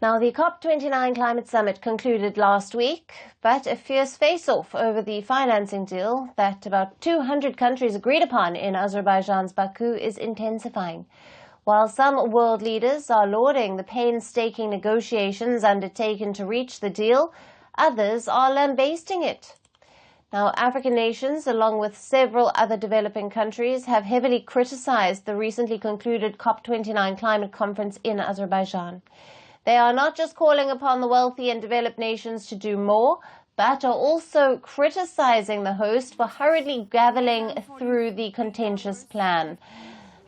Now, the COP29 climate summit concluded last week, but a fierce face-off over the financing deal that about 200 countries agreed upon in Azerbaijan's Baku is intensifying. While some world leaders are lauding the painstaking negotiations undertaken to reach the deal, others are lambasting it. Now, African nations, along with several other developing countries, have heavily criticized the recently concluded COP29 climate conference in Azerbaijan. They are not just calling upon the wealthy and developed nations to do more, but are also criticizing the host for hurriedly gathering through the contentious plan.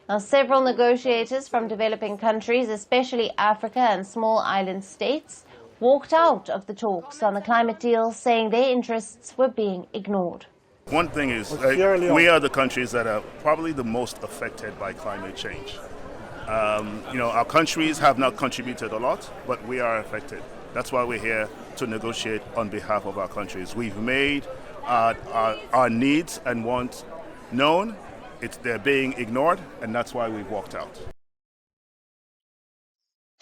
Now, several negotiators from developing countries, especially Africa and small island states, walked out of the talks on the climate deal, saying their interests were being ignored. One thing is, we are the countries that are probably the most affected by climate change. Our countries have not contributed a lot, but we are affected. That's why we're here to negotiate on behalf of our countries. We've made our needs and wants known. They're being ignored, and that's why we've walked out.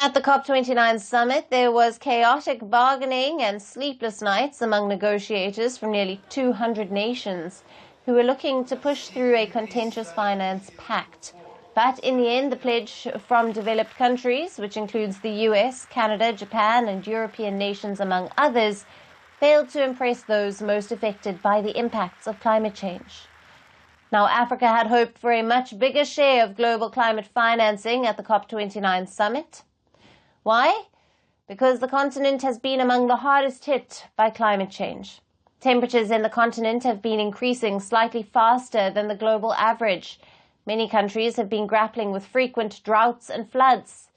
At the COP29 summit, there was chaotic bargaining and sleepless nights among negotiators from nearly 200 nations who were looking to push through a contentious finance pact. But in the end, the pledge from developed countries, which includes the US, Canada, Japan, and European nations, among others, failed to impress those most affected by the impacts of climate change. Now, Africa had hoped for a much bigger share of global climate financing at the COP29 summit. Why? Because the continent has been among the hardest hit by climate change. Temperatures in the continent have been increasing slightly faster than the global average. Many countries have been grappling with frequent droughts and floods.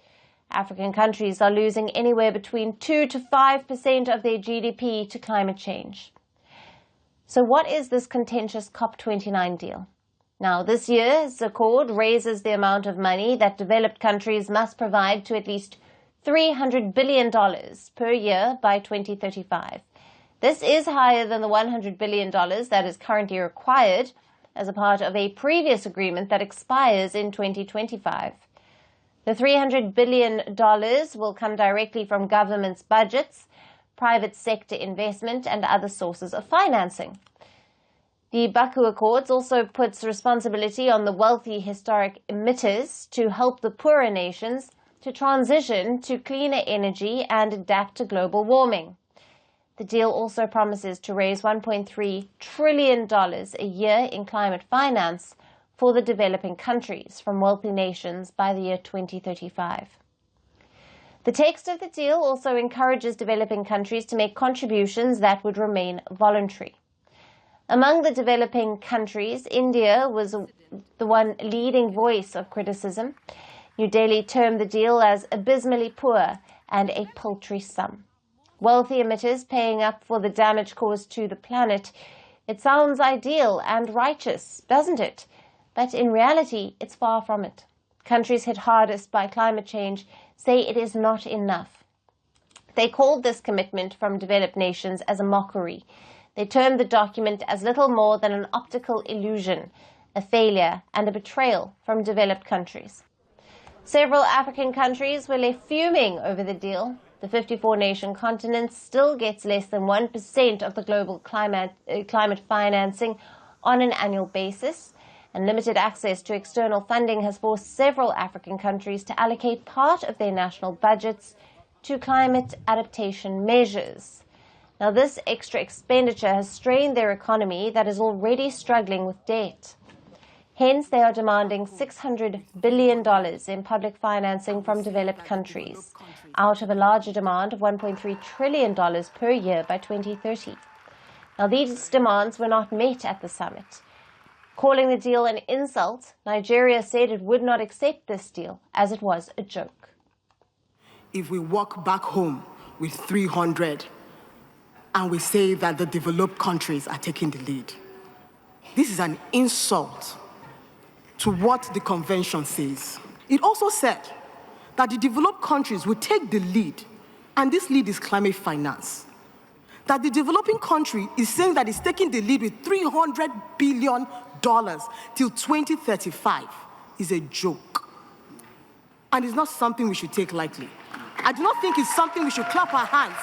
African countries are losing anywhere between 2 to 5% of their GDP to climate change. So what is this contentious COP29 deal? Now, this year's accord raises the amount of money that developed countries must provide to at least $300 billion per year by 2035. This is higher than the $100 billion that is currently required as a part of a previous agreement that expires in 2025. The $300 billion will come directly from governments' budgets, private sector investment, and other sources of financing. The Baku Accords also puts responsibility on the wealthy historic emitters to help the poorer nations to transition to cleaner energy and adapt to global warming. The deal also promises to raise $1.3 trillion a year in climate finance for the developing countries from wealthy nations by the year 2035. The text of the deal also encourages developing countries to make contributions that would remain voluntary. Among the developing countries, India was the one leading voice of criticism. New Delhi termed the deal as abysmally poor and a paltry sum. Wealthy emitters paying up for the damage caused to the planet. It sounds ideal and righteous, doesn't it? But in reality, it's far from it. Countries hit hardest by climate change say it is not enough. They called this commitment from developed nations as a mockery. They termed the document as little more than an optical illusion, a failure and a betrayal from developed countries. Several African countries were left fuming over the deal. The 54-nation continent still gets less than 1% of the global climate financing on an annual basis, and limited access to external funding has forced several African countries to allocate part of their national budgets to climate adaptation measures. Now, this extra expenditure has strained their economy that is already struggling with debt. Hence, they are demanding $600 billion in public financing from developed countries, out of a larger demand of $1.3 trillion per year by 2030. Now, these demands were not met at the summit. Calling the deal an insult, Nigeria said it would not accept this deal, as it was a joke. If we walk back home with 300 and we say that the developed countries are taking the lead, this is an insult to what the convention says. It also said that the developed countries will take the lead, and this lead is climate finance. That the developing country is saying that it's taking the lead with $300 billion till 2035 is a joke. And it's not something we should take lightly. I do not think it's something we should clap our hands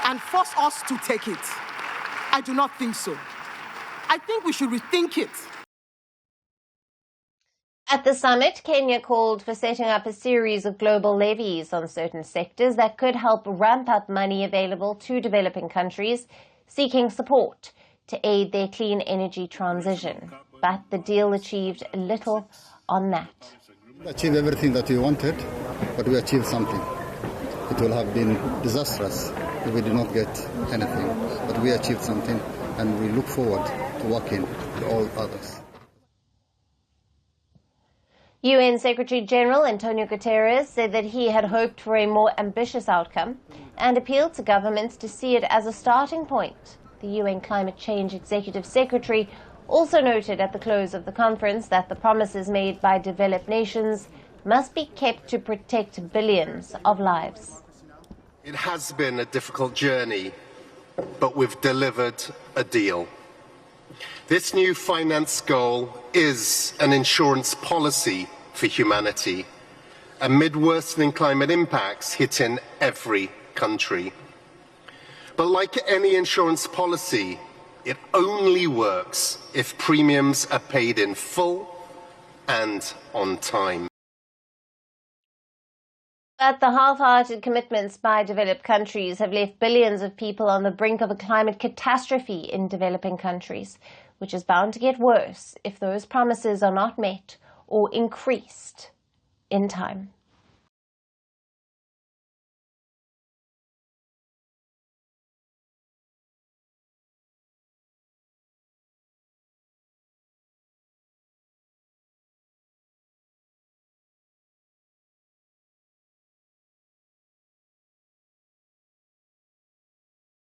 and force us to take it. I do not think so. I think we should rethink it. At the summit, Kenya called for setting up a series of global levies on certain sectors that could help ramp up money available to developing countries seeking support to aid their clean energy transition. But the deal achieved little on that. We achieved everything that we wanted, but we achieved something. It will have been disastrous if we did not get anything. But we achieved something, and we look forward to working with all others. UN Secretary-General Antonio Guterres said that he had hoped for a more ambitious outcome and appealed to governments to see it as a starting point. The UN Climate Change Executive Secretary also noted at the close of the conference that the promises made by developed nations must be kept to protect billions of lives. It has been a difficult journey, but we've delivered a deal. This new finance goal is an insurance policy for humanity amid worsening climate impacts hitting every country. But like any insurance policy, it only works if premiums are paid in full and on time. But the half-hearted commitments by developed countries have left billions of people on the brink of a climate catastrophe in developing countries, which is bound to get worse if those promises are not met or increased in time.